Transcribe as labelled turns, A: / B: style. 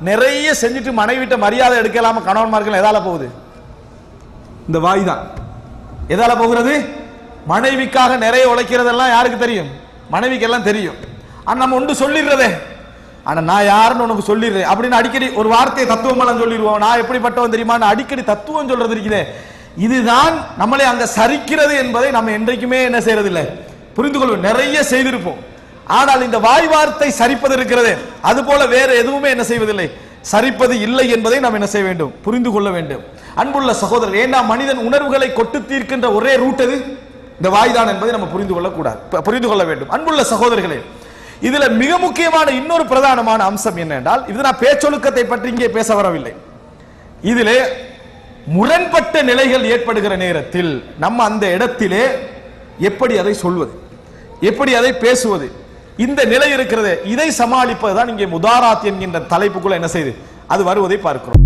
A: நிறைய செஞ்சுட்டு மனைவிட்ட மரியாதை எடுக்கலாம கணவன்மார்கள் எதால போகுது? இந்த வாய் தான். எதால போகிறது? மனைவிக்காக நிறைய உழைக்கிறதெல்லாம் யாருக்கு தெரியும்? மனைவிக்கு எல்லாம் தெரியும். ஆனா நம்ம ஒன்று சொல்லிடுறதே, ஆனா நான் யாருன்னு உனக்கு சொல்லிடுறேன் அப்படின்னு அடிக்கடி ஒரு வார்த்தையை தத்துவமெல்லாம் சொல்லிடுவோம். நான் எப்படிப்பட்டவன் தெரியுமா அடிக்கடி தத்துவம் சொல்றது இருக்குதே, இதுதான் நம்மளை அங்க சரிக்கிறது என்பதை நம்ம என்றைக்குமே என்ன செய்யறதில்லை, புரிந்து கொள்வோம். நிறைய செய்திருப்போம், ஆனால் இந்த வாய் வார்த்தை சரிப்பது இருக்கிறது, அது போல வேற எதுவுமே என்ன செய்வதில்லை, சரிப்பது இல்லை என்பதை நாம் என்ன செய்ய வேண்டும், புரிந்து கொள்ள வேண்டும். அன்புள்ள சகோதரர், ஏன்னா மனிதன் உணர்வுகளை கொட்டு தீர்க்கின்ற ஒரே ரூட் எது? இந்த வாய்தான் என்பதை நம்ம புரிந்து கொள்ள வேண்டும். அன்புள்ள சகோதரர்களே, இதுல மிக முக்கியமான இன்னொரு பிரதானமான அம்சம் என்ன என்றால், இது நான் பேச்சொழுக்கத்தை பற்றி இங்கே பேச வரவில்லை. இதிலே முரண்பட்ட நிலைகள் ஏற்படுகிற நேரத்தில் நம்ம அந்த இடத்திலே எப்படி அதை சொல்வது, எப்படி அதை பேசுவது, இந்த நிலை இருக்கிறது, இதை சமாளிப்பதுதான் இங்கே முதாராத் என்கின்ற தலைப்புக்குள்ள என்ன செய்து அது வருவதை பார்க்கிறோம்.